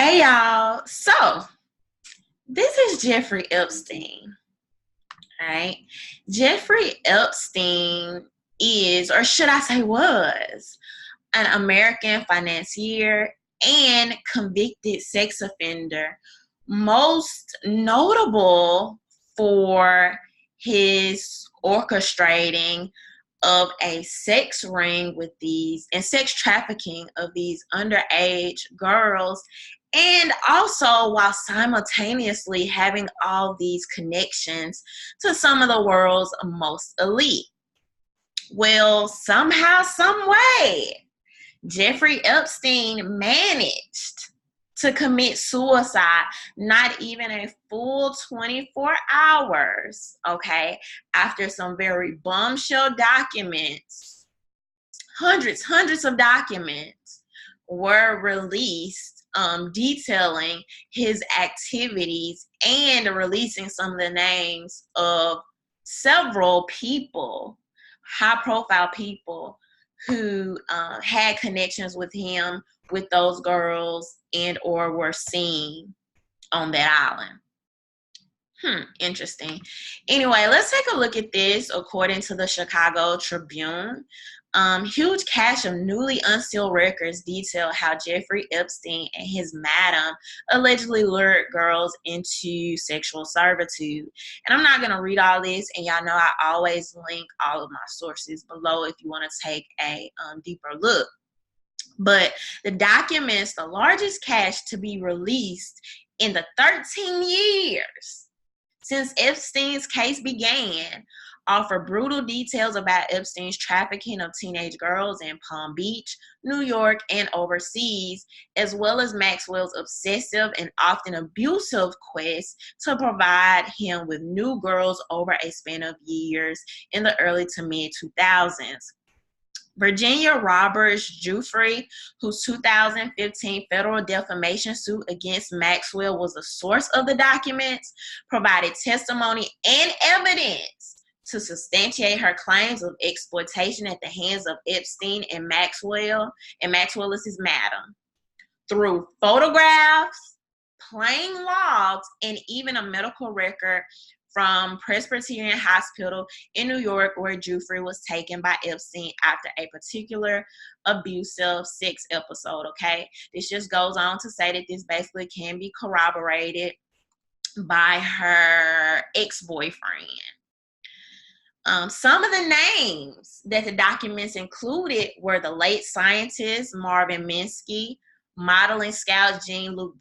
Hey y'all. So, this is Jeffrey Epstein. All right. Jeffrey Epstein is, or should I say was, an American financier and convicted sex offender, most notable for his orchestrating of a sex ring with these and sex trafficking of these underage girls, and also while simultaneously having all these connections to some of the world's most elite. Well, somehow, some way, Jeffrey Epstein managed to commit suicide not even a full 24 hours, okay, after some very bombshell documents, hundreds of documents were released, detailing his activities and releasing some of the names of several people, high profile people who had connections with him, with those girls, and or were seen on that island. Interesting. Anyway, let's take a look at this. According to the Chicago Tribune, huge cache of newly unsealed records detail how Jeffrey Epstein and his madam allegedly lured girls into sexual servitude. And I'm not going to read all this, and y'all know I always link all of my sources below if you want to take a deeper look. But the documents, the largest cache to be released in the 13 years since Epstein's case began, offer brutal details about Epstein's trafficking of teenage girls in Palm Beach, New York, and overseas, as well as Maxwell's obsessive and often abusive quest to provide him with new girls over a span of years in the early to mid 2000s. Virginia Roberts Giuffre, whose 2015 federal defamation suit against Maxwell was the source of the documents, provided testimony and evidence to substantiate her claims of exploitation at the hands of Epstein and Maxwell is his madam, through photographs, plain logs, and even a medical record from Presbyterian Hospital in New York, where Giuffre was taken by Epstein after a particular abusive sex episode, okay? This just goes on to say that this basically can be corroborated by her ex-boyfriend. Some of the names that the documents included were the late scientist Marvin Minsky, modeling scout Jean-Luc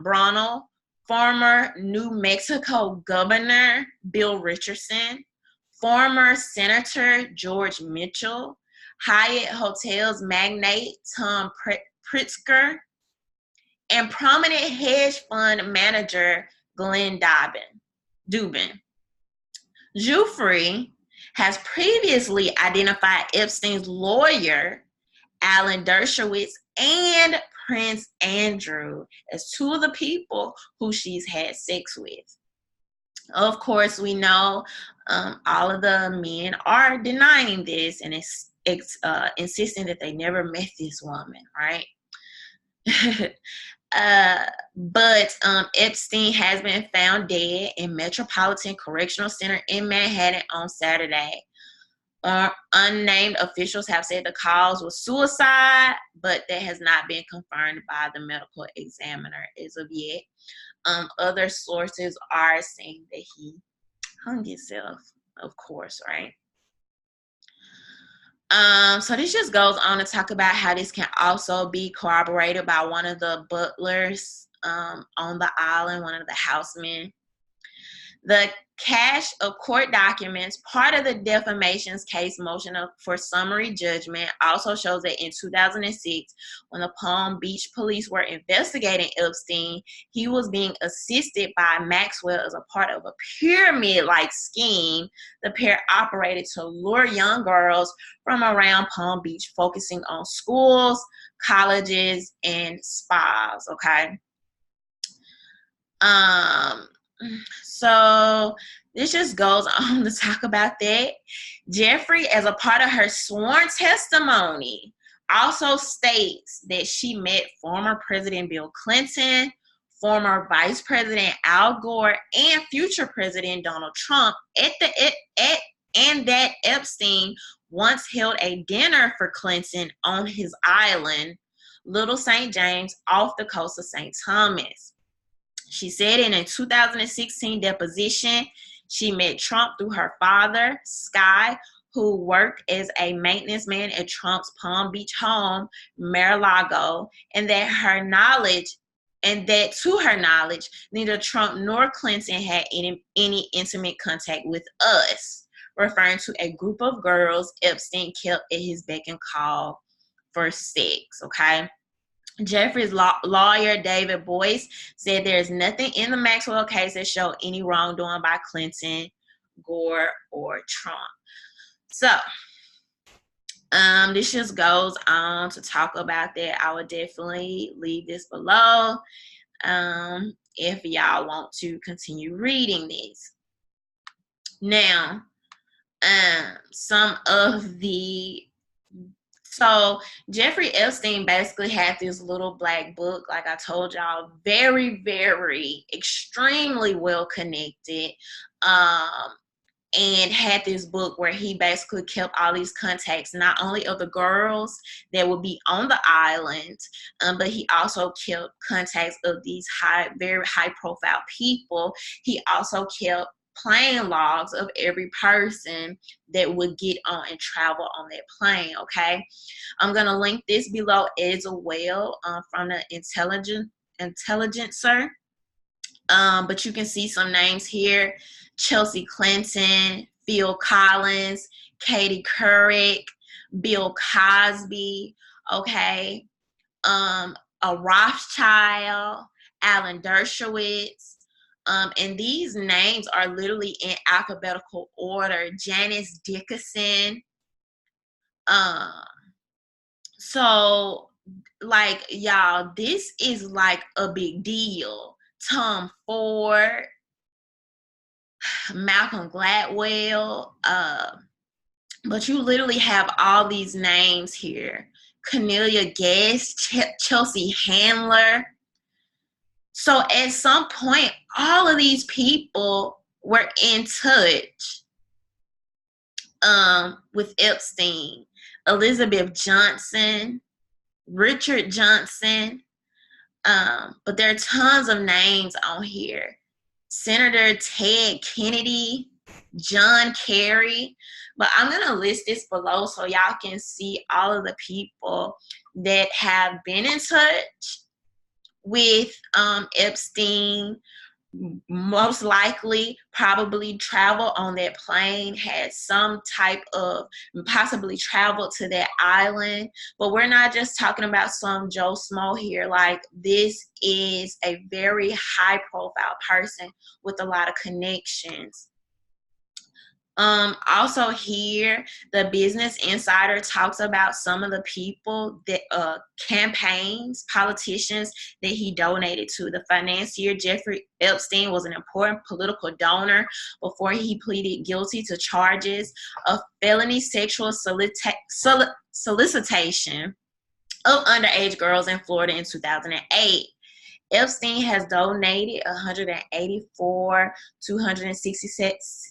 Brunel, former New Mexico Governor Bill Richardson, former Senator George Mitchell, Hyatt Hotels magnate Tom Pritzker, and prominent hedge fund manager Glenn Dubin. Giuffre has previously identified Epstein's lawyer, Alan Dershowitz, and Prince Andrew as two of the people who she's had sex with. Of course, we know all of the men are denying this and insisting that they never met this woman, right? But Epstein has been found dead in Metropolitan Correctional Center in Manhattan on Saturday. Unnamed officials have said the cause was suicide, but that has not been confirmed by the medical examiner as of yet. Other sources are saying that he hung himself, of course, right? So this just goes on to talk about how this can also be corroborated by one of the butlers on the island, one of the housemen. The cache of court documents, part of the defamations case motion for summary judgment, also shows that in 2006, when the Palm Beach police were investigating Epstein, he was being assisted by Maxwell as a part of a pyramid-like scheme the pair operated to lure young girls from around Palm Beach, focusing on schools, colleges, and spas, okay? So this just goes on to talk about that. Jeffrey, as a part of her sworn testimony also states that she met former President Bill Clinton, former Vice President Al Gore, and future President Donald Trump and that Epstein once held a dinner for Clinton on his island, Little St. James, off the coast of St. Thomas. She said in a 2016 deposition, she met Trump through her father, Sky, who worked as a maintenance man at Trump's Palm Beach home, Mar-a-Lago, and that to her knowledge, neither Trump nor Clinton had any intimate contact with us, referring to a group of girls Epstein kept at his beck and call for sex, okay? Jeffrey's lawyer, David Boyce, said there is nothing in the Maxwell case that showed any wrongdoing by Clinton, Gore, or Trump. So, this just goes on to talk about that. I would definitely leave this below if y'all want to continue reading this. Now, so Jeffrey Epstein basically had this little black book, like I told y'all, very, very, extremely well connected, and had this book where he basically kept all these contacts, not only of the girls that would be on the island, but he also kept contacts of these very high profile people. He also kept plane logs of every person that would get on and travel on that plane, okay? I'm going to link this below as well from the Intelligencer. But you can see some names here: Chelsea Clinton, Phil Collins, Katie Couric, Bill Cosby, okay, a Rothschild, Alan Dershowitz, and these names are literally in alphabetical order. Janice Dickinson. So, like, y'all, this is like a big deal. Tom Ford, Malcolm Gladwell, but you literally have all these names here. Cornelia Guest, Chelsea Handler. So at some point, all of these people were in touch with Epstein. Elizabeth Johnson, Richard Johnson, but there are tons of names on here. Senator Ted Kennedy, John Kerry. But I'm going to list this below so y'all can see all of the people that have been in touch with Epstein, most likely probably travel on that plane, had some type of possibly travel to that island. But we're not just talking about some Joe Smo here. Like, this is a very high profile person with a lot of connections. Also here, the Business Insider talks about some of the people that campaigns, politicians that he donated to. The financier Jeffrey Epstein was an important political donor before he pleaded guilty to charges of felony sexual solicitation of underage girls in Florida in 2008. Epstein has donated $276,000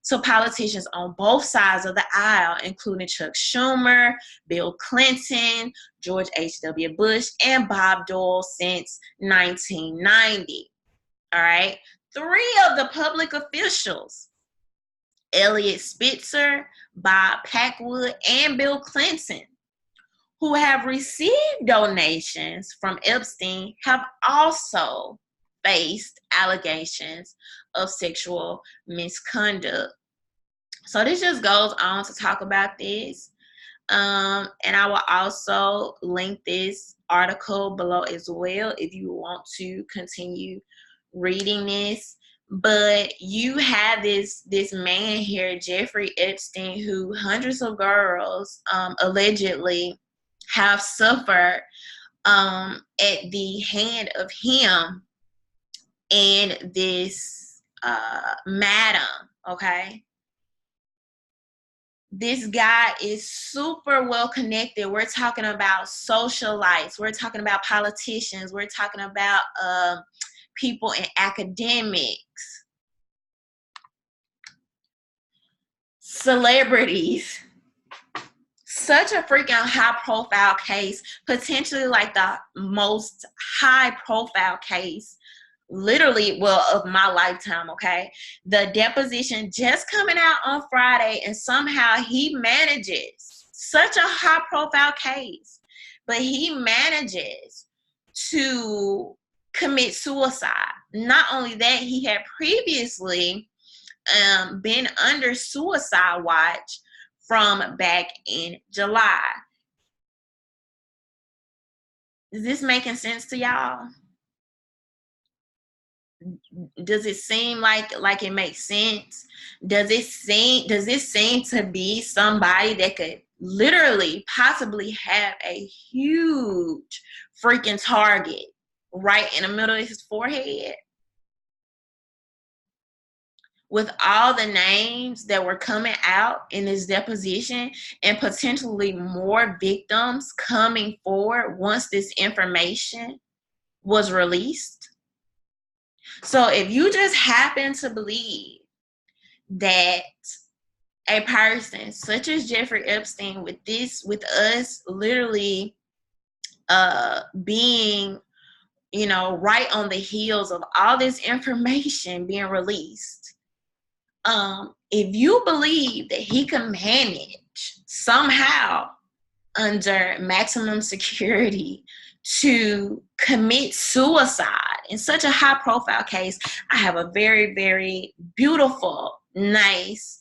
to politicians on both sides of the aisle, including Chuck Schumer, Bill Clinton, George H.W. Bush, and Bob Dole since 1990. All right. 3 of the public officials, Elliot Spitzer, Bob Packwood, and Bill Clinton, who have received donations from Epstein, have also faced allegations of sexual misconduct. So this just goes on to talk about this. And I will also link this article below as well if you want to continue reading this. But you have this man here, Jeffrey Epstein, who hundreds of girls allegedly have suffered at the hand of him and this madam, okay? This guy is super well connected. We're talking about socialites. We're talking about politicians. We're talking about people in academics, celebrities. Such a freaking high profile case, potentially like the most high profile case, literally, well, of my lifetime, okay? The deposition just coming out on Friday, and somehow he manages such a high profile case, but he manages to commit suicide. Not only that, he had previously been under suicide watch from back in July. Is this making sense to y'all? Does it seem like it makes sense? Does it seem to be somebody that could literally possibly have a huge freaking target right in the middle of his forehead? With all the names that were coming out in this deposition and potentially more victims coming forward once this information was released. So if you just happen to believe that a person such as Jeffrey Epstein, with us literally being, right on the heels of all this information being released, if you believe that he can manage somehow under maximum security to commit suicide in such a high profile case, I have a very, very beautiful, nice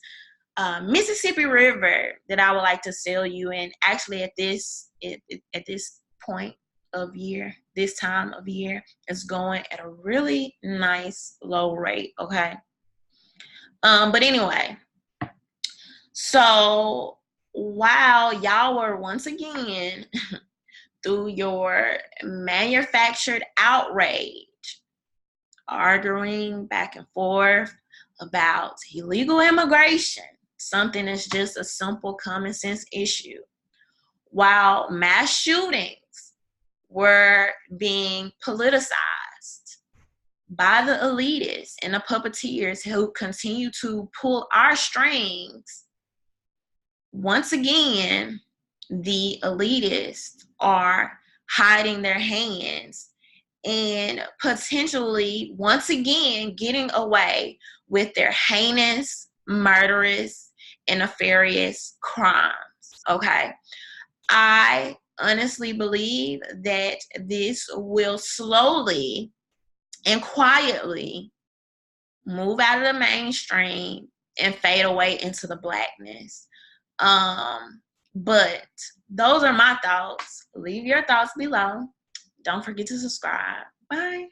Mississippi River that I would like to sell you. And actually at this point of year, this time of year, it's going at a really nice low rate, okay? But anyway, so while y'all were once again through your manufactured outrage, arguing back and forth about illegal immigration, something that's just a simple common sense issue, while mass shootings were being politicized by the elitists and the puppeteers who continue to pull our strings, once again, the elitists are hiding their hands and potentially, once again, getting away with their heinous, murderous, and nefarious crimes, okay? I honestly believe that this will slowly and quietly move out of the mainstream and fade away into the blackness. But those are my thoughts. Leave your thoughts below. Don't forget to subscribe. Bye.